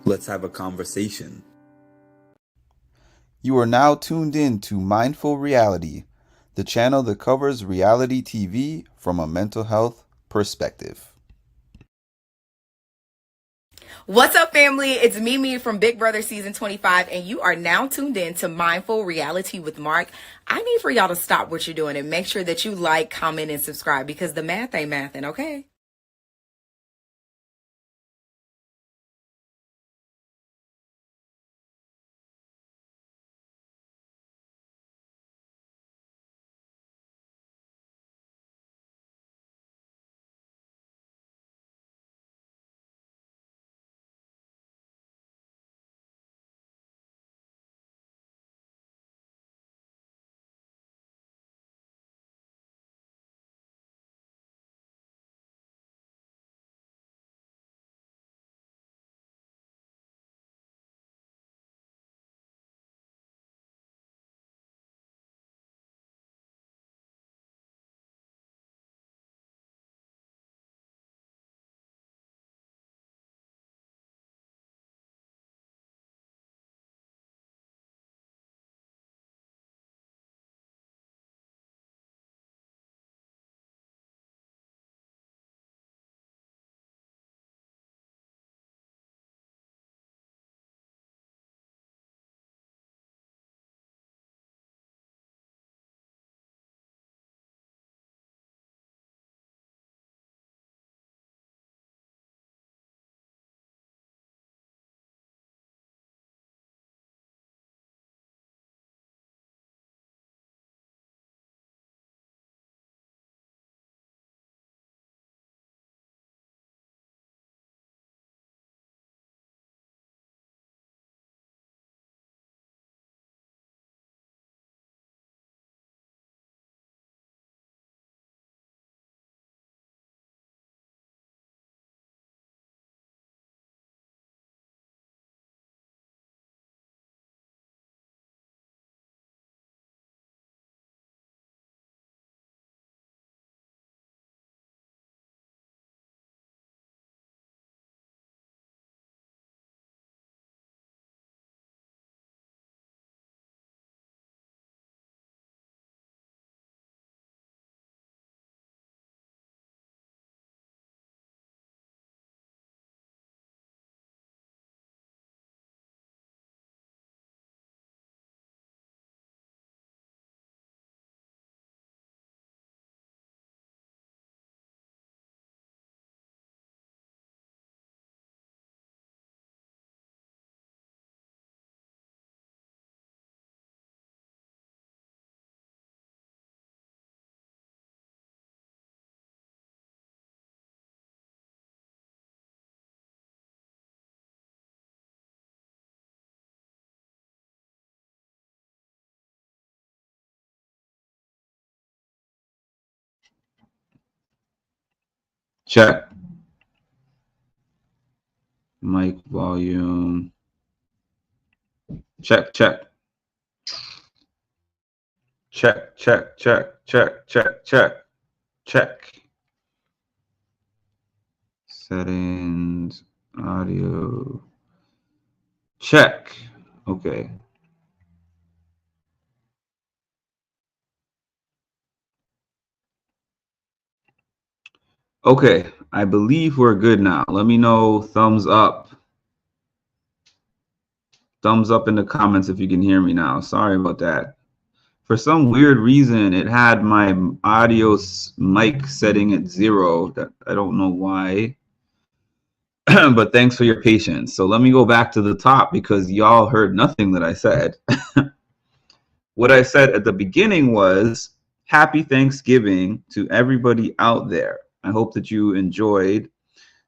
Let's have a conversation. You are now tuned in to Mindful Reality, the channel that covers reality TV from a mental health perspective. What's up, family? It's Mimi from Big Brother Season 25, and you are now tuned in to Mindful Reality with Mark. I need for y'all to stop what you're doing and make sure that you like, comment, and subscribe because the math ain't mathin', okay? Check. Mic volume. Check, check. Check, check, check, check, check, check, check. Settings, audio. Check. Okay. Okay, I believe we're good now. Let me know thumbs up. Thumbs up in the comments if you can hear me now. Sorry about that. For some weird reason, it had my audio mic setting at 0. I don't know why, but thanks for your patience. So let me go back to the top because y'all heard nothing that I said. What I said at the beginning was happy Thanksgiving to everybody out there. I hope that you enjoyed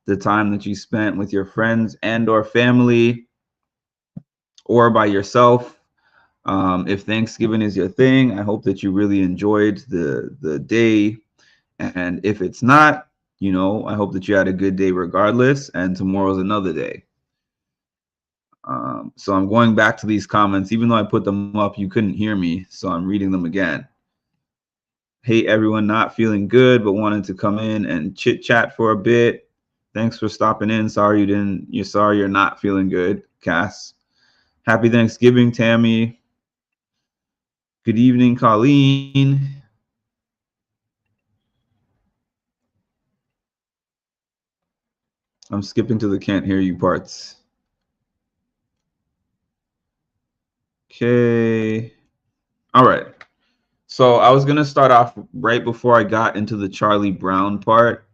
the time that you spent with your friends and or family or by yourself. If Thanksgiving is your thing, I hope that you really enjoyed the day. And if it's not, you know, I hope that you had a good day regardless. And tomorrow's another day. So I'm going back to these comments. Even though I put them up, you couldn't hear me. So I'm reading them again. Hey, everyone not feeling good, but wanted to come in and chit chat for a bit. Thanks for stopping in. Sorry you're not feeling good, Cass. Happy Thanksgiving, Tammy. Good evening, Colleen. I'm skipping to the can't hear you parts. Okay. All right. So I was going to start off right before I got into the Charlie Brown part,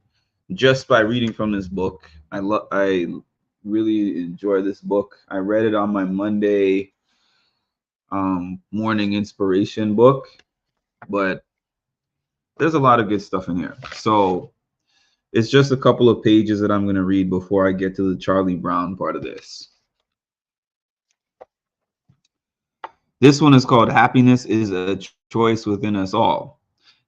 just by reading from this book. I really enjoy this book. I read it on my Monday morning inspiration book, but there's a lot of good stuff in here. So it's just a couple of pages that I'm going to read before I get to the Charlie Brown part of this. This one is called Happiness is a Choice Within Us All.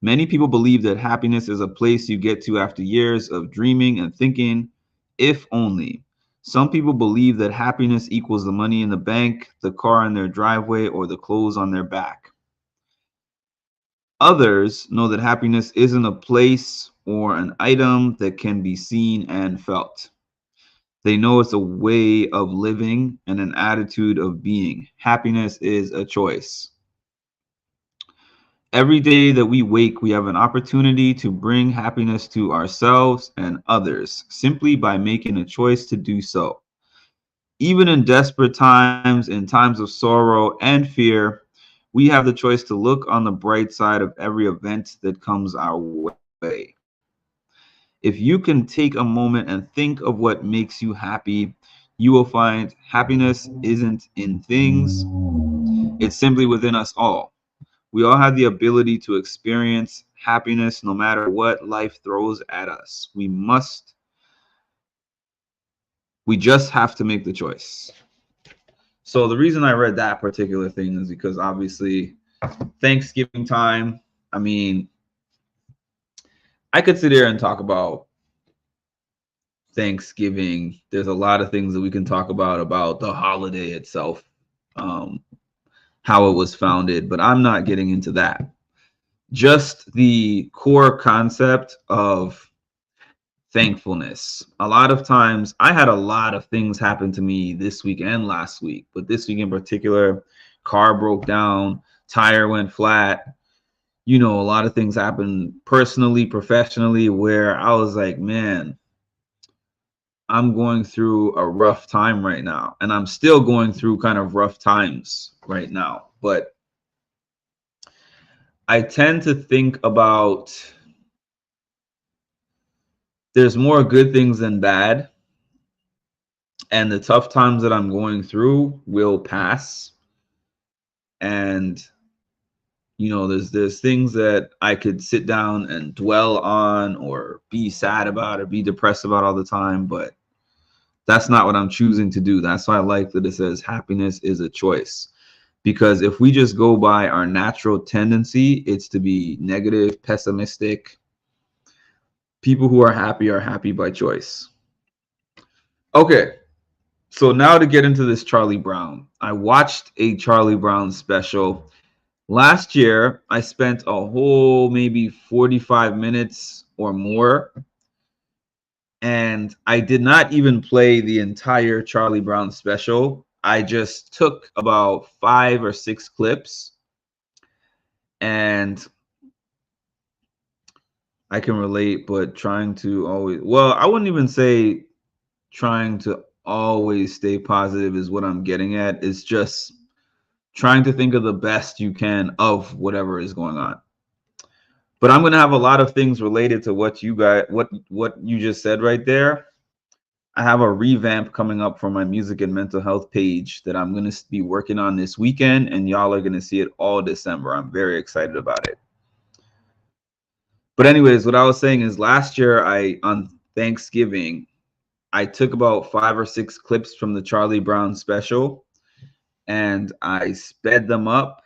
Many people believe that happiness is a place you get to after years of dreaming and thinking, if only. Some people believe that happiness equals the money in the bank, the car in their driveway, or the clothes on their back. Others know that happiness isn't a place or an item that can be seen and felt. They know it's a way of living and an attitude of being. Happiness is a choice. Every day that we wake, we have an opportunity to bring happiness to ourselves and others simply by making a choice to do so. Even in desperate times, in times of sorrow and fear, we have the choice to look on the bright side of every event that comes our way. If you can take a moment and think of what makes you happy, you will find happiness isn't in things, it's simply within us all. We all have the ability to experience happiness no matter what life throws at us. We just have to make the choice. So the reason I read that particular thing is because obviously Thanksgiving time, I mean, I could sit here and talk about Thanksgiving. There's a lot of things that we can talk about the holiday itself, how it was founded, but I'm not getting into that. Just the core concept of thankfulness. A lot of times, I had a lot of things happen to me this week and last week, but this week in particular, car broke down, tire went flat. You know, a lot of things happened personally, professionally, where I was like, man, I'm going through a rough time right now. And I'm still going through kind of rough times right now. But I tend to think about there's more good things than bad. And the tough times that I'm going through will pass. And, you know, there's things that I could sit down and dwell on or be sad about or be depressed about all the time. But that's not what I'm choosing to do. That's why I like that it says happiness is a choice. Because if we just go by our natural tendency, it's to be negative, pessimistic. People who are happy by choice. Okay, so now to get into this Charlie Brown. I watched a Charlie Brown special. Last year, I spent a whole maybe 45 minutes or more. And I did not even play the entire Charlie Brown special. I just took about 5 or 6 clips. And I can relate, but trying to always, well, I wouldn't even say trying to always stay positive is what I'm getting at. It's just trying to think of the best you can of whatever is going on. But I'm going to have a lot of things related to what you guys, what you just said right there. I have a revamp coming up for my music and mental health page that I'm going to be working on this weekend, and y'all are going to see it all December. I'm very excited about it. But anyways, what I was saying is last year, on Thanksgiving, I took about 5 or 6 clips from the Charlie Brown special, and I sped them up,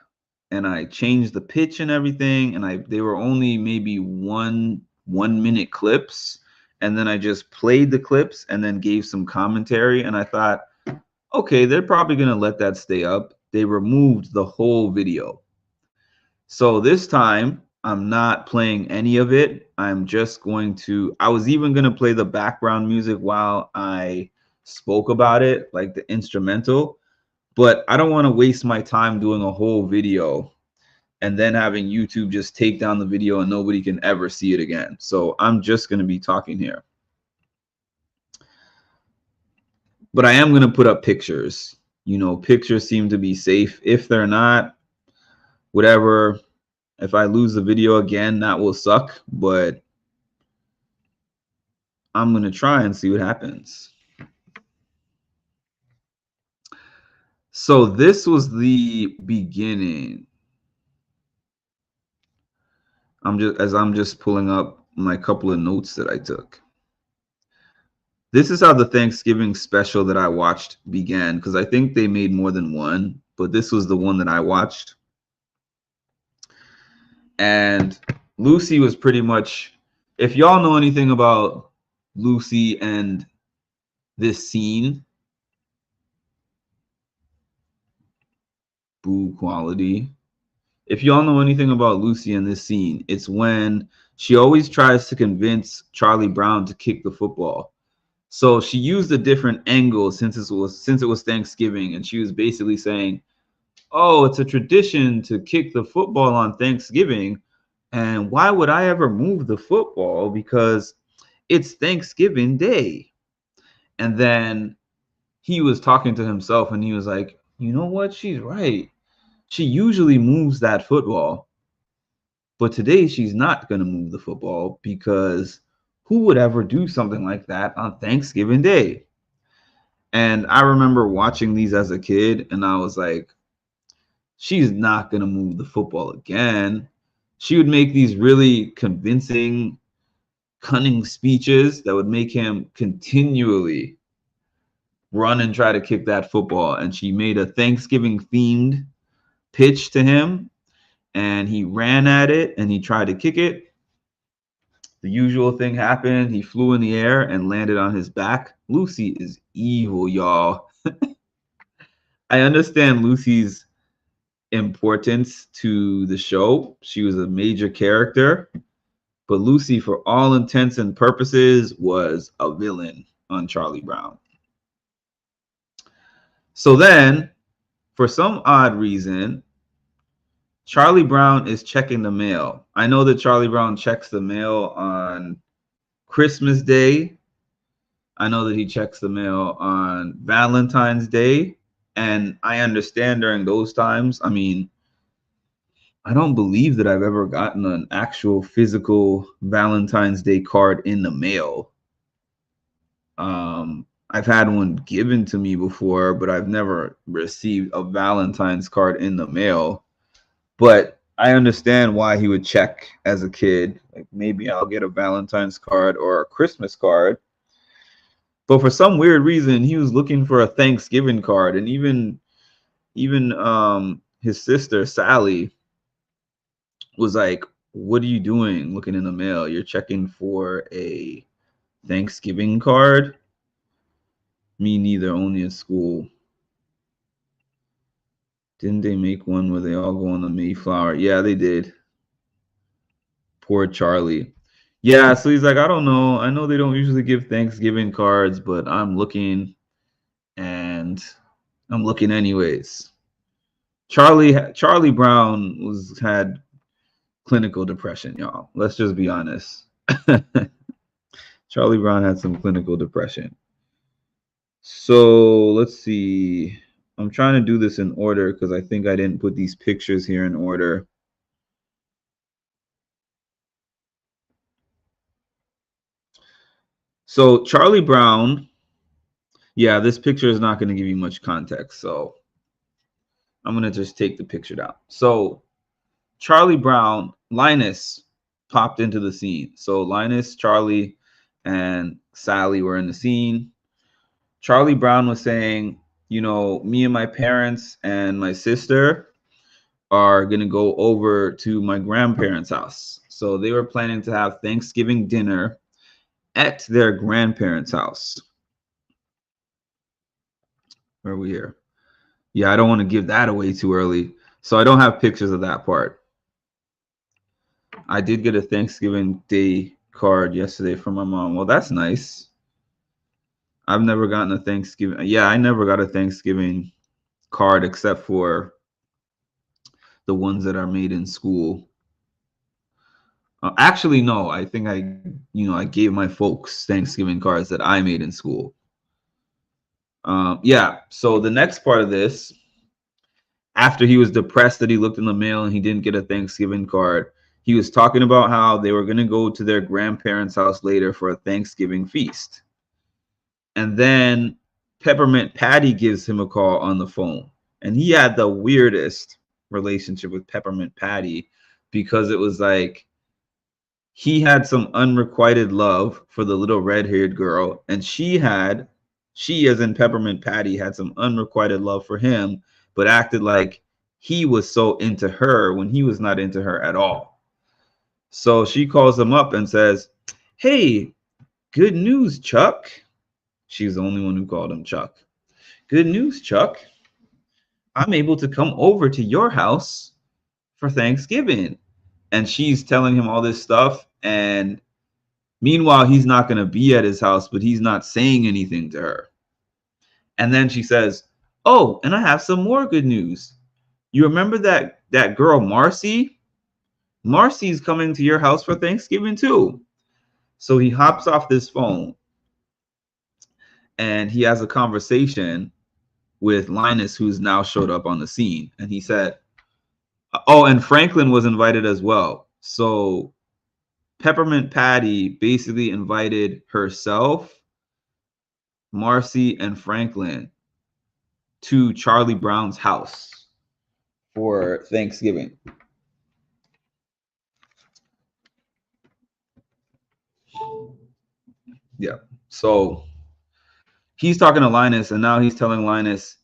and I changed the pitch and everything, and they were only maybe one minute clips, and then I just played the clips and then gave some commentary, and I thought, okay, they're probably going to let that stay up. They removed the whole video. So this time, I'm not playing any of it. I'm just going to, I was even going to play the background music while I spoke about it, like the instrumental, but I don't want to waste my time doing a whole video and then having YouTube just take down the video and nobody can ever see it again. So I'm just going to be talking here. But I am going to put up pictures. You know, pictures seem to be safe. If they're not, whatever. If I lose the video again, that will suck. But I'm going to try and see what happens. So this was the beginning. I'm just pulling up my couple of notes that I took. This is how the Thanksgiving special that I watched began, because I think they made more than one, but this was the one that I watched. And Lucy was pretty much, if y'all know anything about Lucy and this scene, boo quality. If y'all know anything about Lucy and this scene, it's when she always tries to convince Charlie Brown to kick the football. So she used a different angle since it was Thanksgiving, and she was basically saying, "Oh, it's a tradition to kick the football on Thanksgiving, and why would I ever move the football because it's Thanksgiving Day?" And then he was talking to himself, and he was like, "You know what? She's right. She usually moves that football, but today she's not going to move the football because who would ever do something like that on Thanksgiving Day?" And I remember watching these as a kid, and I was like, she's not going to move the football again. She would make these really convincing, cunning speeches that would make him continually run and try to kick that football. And she made a Thanksgiving themed pitch to him, and he ran at it and he tried to kick it. The usual thing happened. He flew in the air and landed on his back. Lucy is evil, y'all. I understand Lucy's importance to the show. She was a major character, but Lucy, for all intents and purposes, was a villain on Charlie Brown. So then, for some odd reason, Charlie Brown is checking the mail. I know that Charlie Brown checks the mail on Christmas Day. I know that he checks the mail on Valentine's Day. And I understand during those times, I mean, I don't believe that I've ever gotten an actual physical Valentine's Day card in the mail. I've had one given to me before, but I've never received a Valentine's card in the mail. But I understand why he would check as a kid. Like, maybe I'll get a Valentine's card or a Christmas card. But for some weird reason, he was looking for a Thanksgiving card. And even his sister, Sally, was like, "What are you doing looking in the mail? You're checking for a Thanksgiving card?" Me neither, only at school. Didn't they make one where they all go on the Mayflower? Yeah, they did. Poor Charlie. Yeah, so he's like, "I don't know. I know they don't usually give Thanksgiving cards, but I'm looking, and I'm looking anyways." Charlie Brown had clinical depression, y'all. Let's just be honest. Charlie Brown had some clinical depression. So let's see. I'm trying to do this in order because I think I didn't put these pictures here in order. So Charlie Brown, yeah, this picture is not going to give you much context, so I'm going to just take the picture down. So Charlie Brown, Linus popped into the scene. So Linus, Charlie, and Sally were in the scene. Charlie Brown was saying, you know, me and my parents and my sister are going to go over to my grandparents' house. So they were planning to have Thanksgiving dinner at their grandparents' house. Where are we here? Yeah, I don't want to give that away too early. So I don't have pictures of that part. I did get a Thanksgiving Day card yesterday from my mom. Well, that's nice. I've never gotten a Thanksgiving. Yeah, I never got a Thanksgiving card except for the ones that are made in school. Actually, no. I think I gave my folks Thanksgiving cards that I made in school. Yeah. So the next part of this, after he was depressed that he looked in the mail and he didn't get a Thanksgiving card, he was talking about how they were going to go to their grandparents' house later for a Thanksgiving feast. And then Peppermint Patty gives him a call on the phone. And he had the weirdest relationship with Peppermint Patty because it was like he had some unrequited love for the little red-haired girl, and she, as in Peppermint Patty, had some unrequited love for him, but acted like he was so into her when he was not into her at all. So she calls him up and says, "Hey, good news, Chuck." She's the only one who called him Chuck. "Good news, Chuck. I'm able to come over to your house for Thanksgiving." And she's telling him all this stuff. And meanwhile, he's not going to be at his house, but he's not saying anything to her. And then she says, "Oh, and I have some more good news. You remember that girl, Marcy? Marcy's coming to your house for Thanksgiving too." So he hops off this phone and he has a conversation with Linus, who's now showed up on the scene. And he said, oh, and Franklin was invited as well. So Peppermint Patty basically invited herself, Marcy, and Franklin to Charlie Brown's house for Thanksgiving. Yeah. So he's talking to Linus, and now he's telling Linus,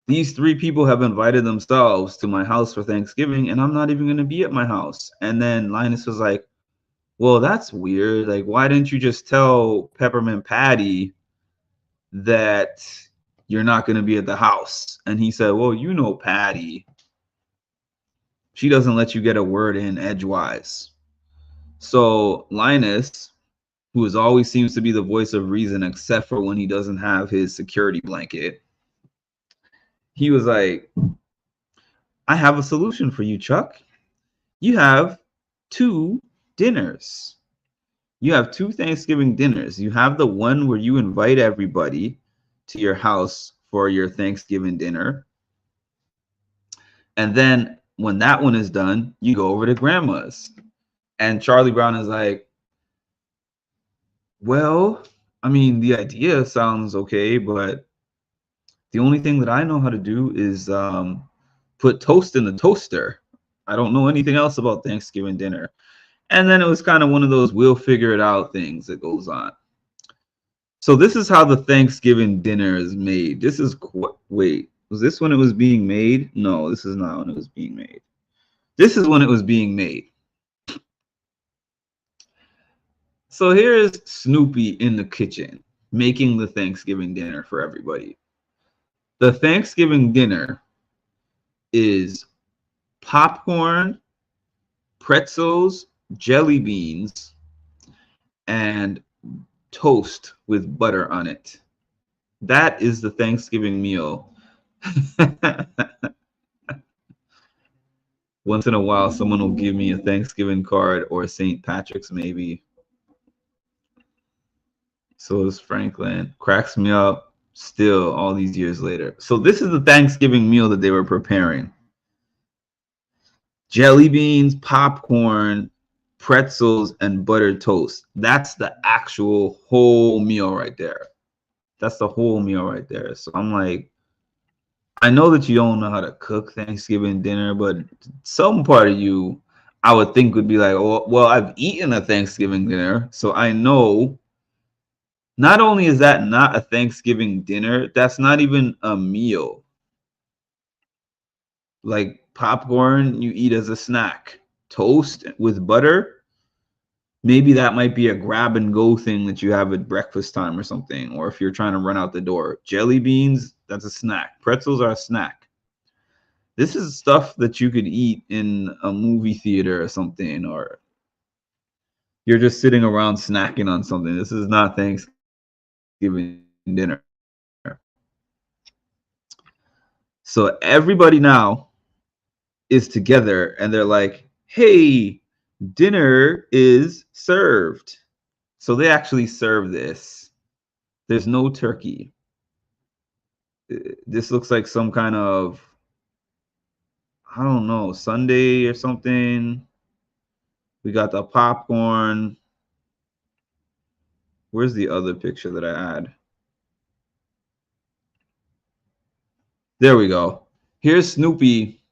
these 3 people have invited themselves to my house for Thanksgiving, and I'm not even going to be at my house. And then Linus was like, well, that's weird. Like, why didn't you just tell Peppermint Patty that you're not going to be at the house? And he said, well, you know Patty. She doesn't let you get a word in edgewise. So Linus, who always seems to be the voice of reason, except for when he doesn't have his security blanket, he was like, I have a solution for you, Chuck. You have 2 dinners. You have 2 Thanksgiving dinners. You have the one where you invite everybody to your house for your Thanksgiving dinner. And then when that one is done, you go over to Grandma's. And Charlie Brown is like, well, I mean, the idea sounds okay, but the only thing that I know how to do is put toast in the toaster. I don't know anything else about Thanksgiving dinner. And then it was kind of one of those we'll figure it out things that goes on. So this is how the Thanksgiving dinner is made. This is, wait, was this when it was being made? No, this is not when it was being made. This is when it was being made. So here's Snoopy in the kitchen making the Thanksgiving dinner for everybody. The Thanksgiving dinner is popcorn, pretzels, jelly beans, and toast with butter on it. That is the Thanksgiving meal. Once in a while, someone will give me a Thanksgiving card or St. Patrick's maybe. So is Franklin. Cracks me up still all these years later. So this is the Thanksgiving meal that they were preparing. Jelly beans, popcorn, pretzels, and buttered toast. That's the actual whole meal right there. That's the whole meal right there. So I'm like, I know that you don't know how to cook Thanksgiving dinner, but some part of you, I would think, would be like, oh, well, I've eaten a Thanksgiving dinner, so I know. Not only is that not a Thanksgiving dinner, that's not even a meal. Like popcorn, you eat as a snack. Toast with butter, maybe that might be a grab and go thing that you have at breakfast time or something, or if you're trying to run out the door. Jelly beans, that's a snack. Pretzels are a snack. This is stuff that you could eat in a movie theater or something, or you're just sitting around snacking on something. This is not Thanksgiving dinner. So everybody now is together and they're like, hey, dinner is served. So they actually serve this. There's no turkey. This looks like some kind of, I don't know, Sunday or something. We got the popcorn. Where's the other picture that I had? There we go. Here's Snoopy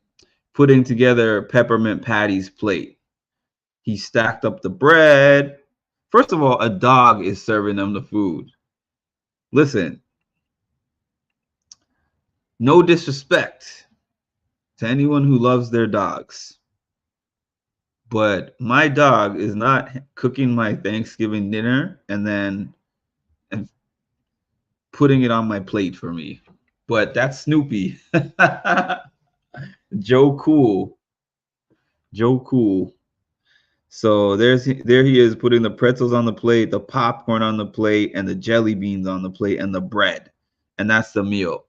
putting together Peppermint Patty's plate. He stacked up the bread. First of all, a dog is serving them the food. Listen, no disrespect to anyone who loves their dogs, but my dog is not cooking my Thanksgiving dinner and putting it on my plate for me. But that's Snoopy. Joe Cool. Joe Cool. So there he is putting the pretzels on the plate, the popcorn on the plate, and the jelly beans on the plate, and the bread. And that's the meal.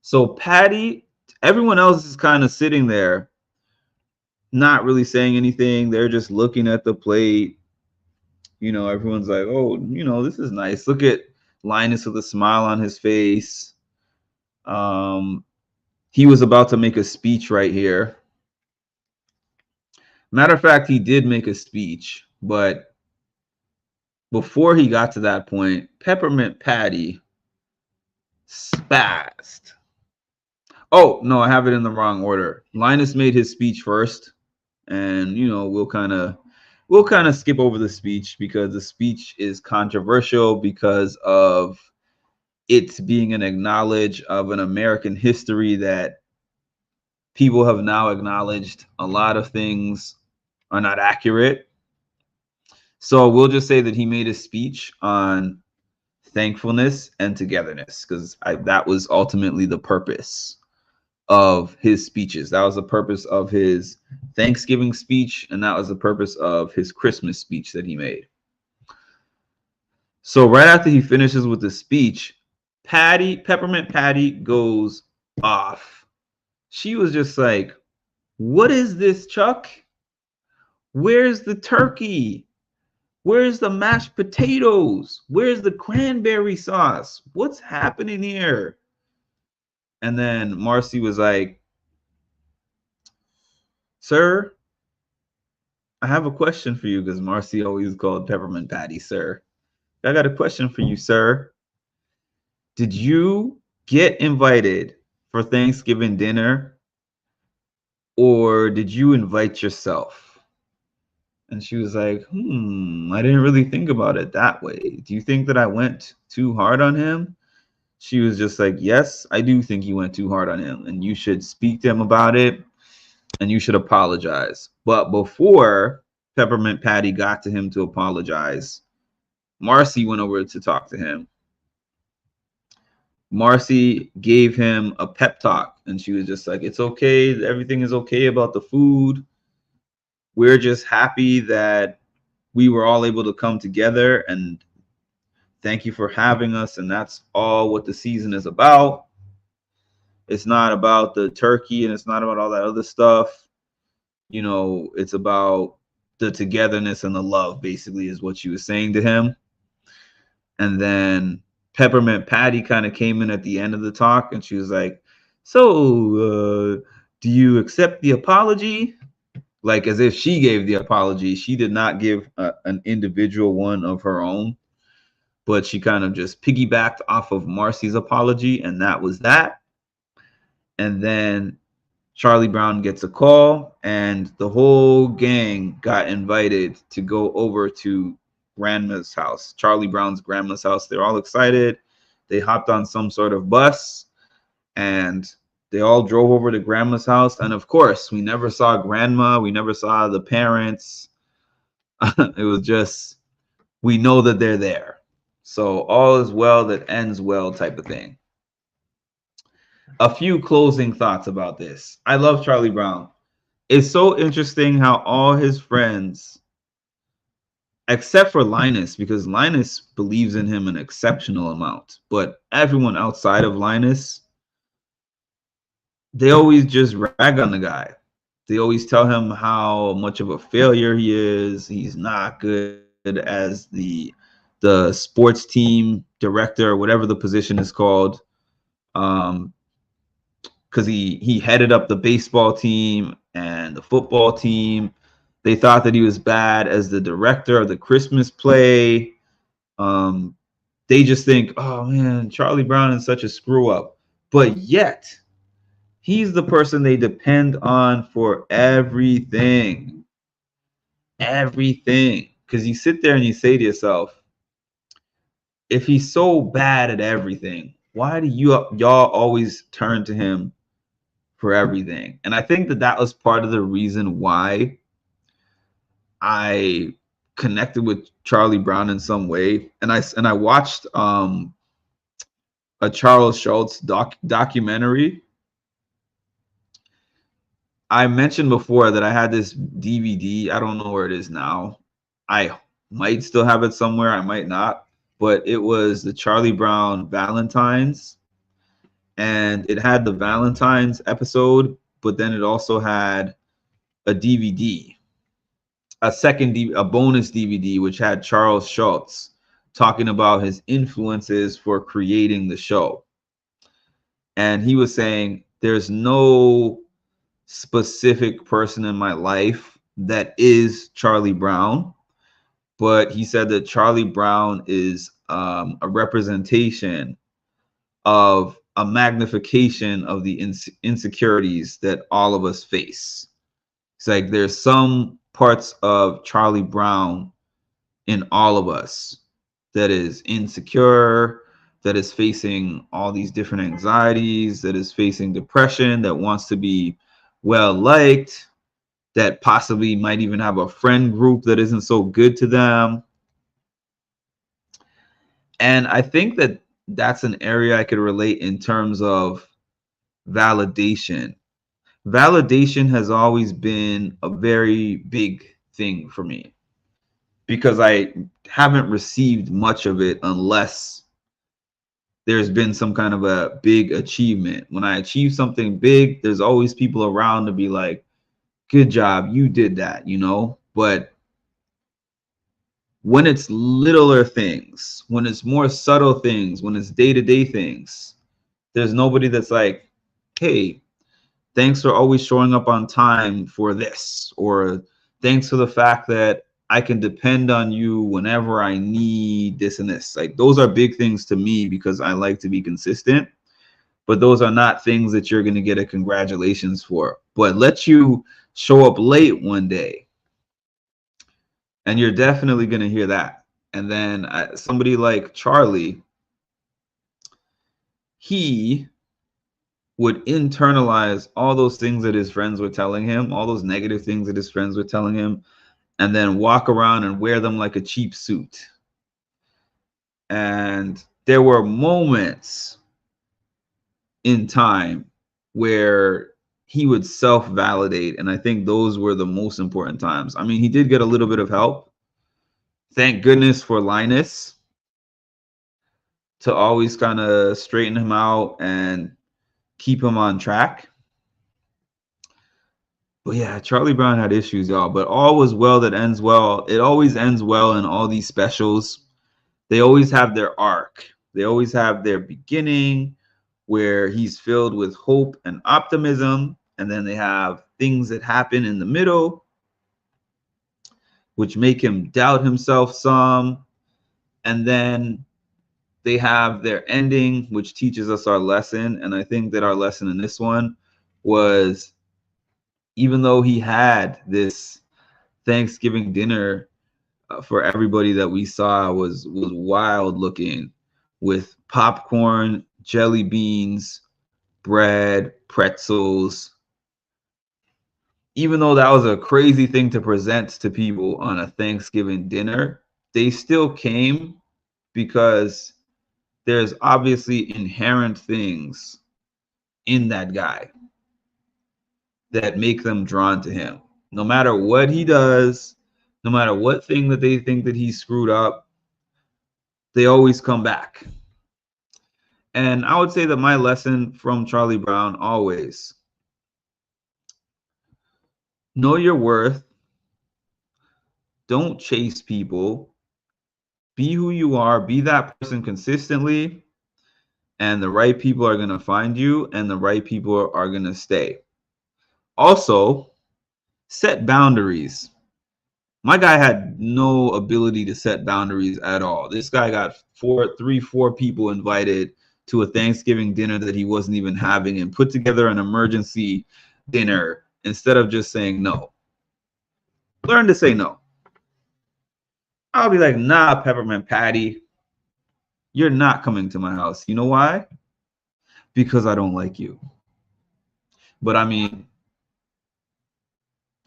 So Patty, everyone else is kind of sitting there, not really saying anything. They're just looking at the plate. You know, everyone's like, oh, you know, this is nice. Look at Linus with a smile on his face. He was about to make a speech right here. Matter of fact, he did make a speech, but before he got to that point, Peppermint Patty spazzed. Oh, no, I have it in the wrong order. Linus made his speech first, and you know, we'll kind of skip over the speech because the speech is controversial because of it being an acknowledge of an American history that people have now acknowledged a lot of things are not accurate. So we'll just say that he made a speech on thankfulness and togetherness because that was ultimately the purpose of his speeches. That was the purpose of his Thanksgiving speech, and that was the purpose of his Christmas speech that he made. So right after he finishes with the speech, Peppermint Patty goes off. She was just like, what is this, Chuck? Where's the turkey? Where's the mashed potatoes? Where's the cranberry sauce? What's happening here? And then Marcy was like, sir, I have a question for you, because Marcy always called Peppermint Patty sir. I got a question for you, sir. Did you get invited for Thanksgiving dinner, or did you invite yourself? And she was like, I didn't really think about it that way. Do you think that I went too hard on him? She was just like, yes, I do think you went too hard on him, and you should speak to him about it, and you should apologize. But before Peppermint Patty got to him to apologize, Marcy went over to talk to him. Marcy gave him a pep talk, and she was just like, it's okay. Everything is okay about the food. We're just happy that we were all able to come together, and thank you for having us. And that's all what the season is about. It's not about the turkey, and it's not about all that other stuff. You know, it's about the togetherness and the love, basically, is what she was saying to him. And then Peppermint Patty kind of came in at the end of the talk, and she was like, so do you accept the apology? Like, as if she gave the apology. She did not give an individual one of her own, but she kind of just piggybacked off of Marcy's apology, and that was that. And then Charlie Brown gets a call, and the whole gang got invited to go over to grandma's house, Charlie Brown's grandma's house. They're all excited. They hopped on some sort of bus, and they all drove over to grandma's house. And of course, we never saw grandma. We never saw the parents. It was just, we know that they're there. So all is well that ends well type of thing. A few closing thoughts about this. I love Charlie Brown. It's so interesting how all his friends, except for Linus, because Linus believes in him an exceptional amount, but everyone outside of Linus, they always just rag on the guy. They always tell him how much of a failure he is. He's not good as the sports team director, whatever the position is called. Because he headed up the baseball team and the football team. They thought that he was bad as the director of the Christmas play. They just think, oh man, Charlie Brown is such a screw up. But yet, he's the person they depend on for everything. Everything. Because you sit there and you say to yourself, if he's so bad at everything, why do y'all always turn to him for everything? And I think that was part of the reason why I connected with Charlie Brown in some way. And I watched a Charles Schulz documentary. I mentioned before that I had this DVD. I don't know where it is now. I might still have it somewhere. I might not. But it was the Charlie Brown Valentines. And it had the Valentine's episode, but then it also had a DVD, a bonus DVD, which had Charles Schulz talking about his influences for creating the show. And he was saying, there's no specific person in my life that is Charlie Brown, but he said that Charlie Brown is a representation of a magnification of the insecurities that all of us face. It's like there's some parts of Charlie Brown in all of us that is insecure, that is facing all these different anxieties, that is facing depression, that wants to be well liked, that possibly might even have a friend group that isn't so good to them. And I think that that's an area I could relate in terms of validation. Validation has always been a very big thing for me because I haven't received much of it unless there's been some kind of a big achievement. When I achieve something big, there's always people around to be like, good job, you did that, you know? But when it's littler things, when it's more subtle things, when it's day-to-day things, there's nobody that's like, hey, thanks for always showing up on time for this, or thanks for the fact that I can depend on you whenever I need this and this. Like, those are big things to me because I like to be consistent, but those are not things that you're going to get a congratulations for. But let you show up late one day, and you're definitely going to hear that. And then somebody like Charlie, he would internalize all those things that his friends were telling him, all those negative things that his friends were telling him, and then walk around and wear them like a cheap suit. And there were moments in time where he would self-validate, and I think those were the most important times. I mean, he did get a little bit of help. Thank goodness for Linus to always kind of straighten him out and keep him on track. But yeah, Charlie Brown had issues, y'all. But all was well that ends well. It always ends well in all these specials. They always have their arc. They always have their beginning where he's filled with hope and optimism. And then they have things that happen in the middle, which make him doubt himself some. And then they have their ending, which teaches us our lesson. And I think that our lesson in this one was, even though he had this Thanksgiving dinner for everybody that we saw was wild looking, with popcorn, jelly beans, bread, pretzels. Even though that was a crazy thing to present to people on a Thanksgiving dinner, they still came because there's obviously inherent things in that guy that make them drawn to him. No matter what he does, no matter what thing that they think that he screwed up, they always come back. And I would say that my lesson from Charlie Brown always, know your worth. Don't chase people. Be who you are. Be that person consistently. And the right people are going to find you, and the right people are going to stay. Also, set boundaries. My guy had no ability to set boundaries at all. This guy got four people invited to a Thanksgiving dinner that he wasn't even having, and put together an emergency dinner instead of just saying no. Learn to say no. I'll be like, nah, Peppermint Patty, you're not coming to my house. You know why? Because I don't like you. But I mean,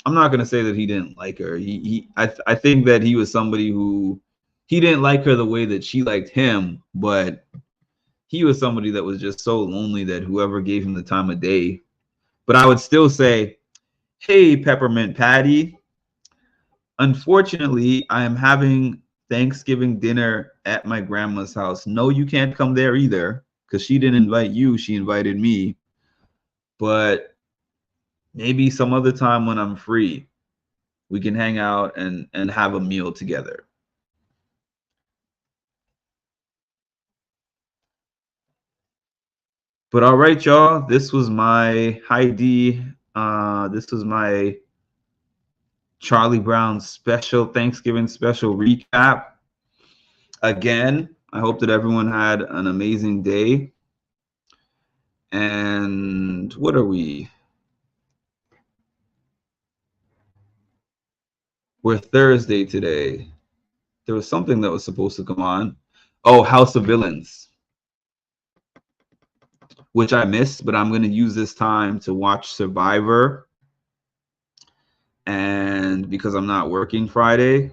I'm not gonna say that he didn't like her. I think that he was somebody who, he didn't like her the way that she liked him, but he was somebody that was just so lonely that whoever gave him the time of day. But I would still say, hey, Peppermint Patty, unfortunately, I am having Thanksgiving dinner at my grandma's house. No, you can't come there either, because she didn't invite you. She invited me. But maybe some other time when I'm free, we can hang out and have a meal together. But all right, y'all, this was my Heidi. This was my Charlie Brown special, Thanksgiving special recap. Again, I hope that everyone had an amazing day. And what are we? We're Thursday today. There was something that was supposed to come on. Oh, House of Villains, which I missed, but I'm going to use this time to watch Survivor. And because I'm not working Friday,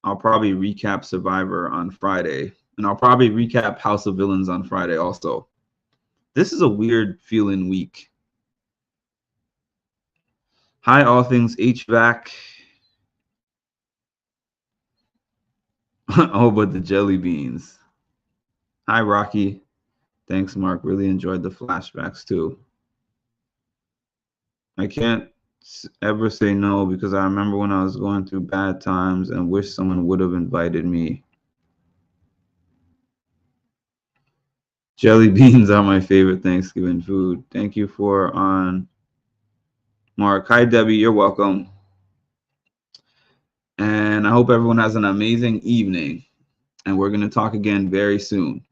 I'll probably recap Survivor on Friday. And I'll probably recap House of Villains on Friday also. This is a weird feeling week. Hi, All Things HVAC. Oh, but the jelly beans. Hi, Rocky. Thanks, Mark. Really enjoyed the flashbacks too. I can't ever say no, because I remember when I was going through bad times and wish someone would have invited me. Jelly beans are my favorite Thanksgiving food. Thank you for on Mark. Hi, Debbie. You're welcome. And I hope everyone has an amazing evening. And we're going to talk again very soon.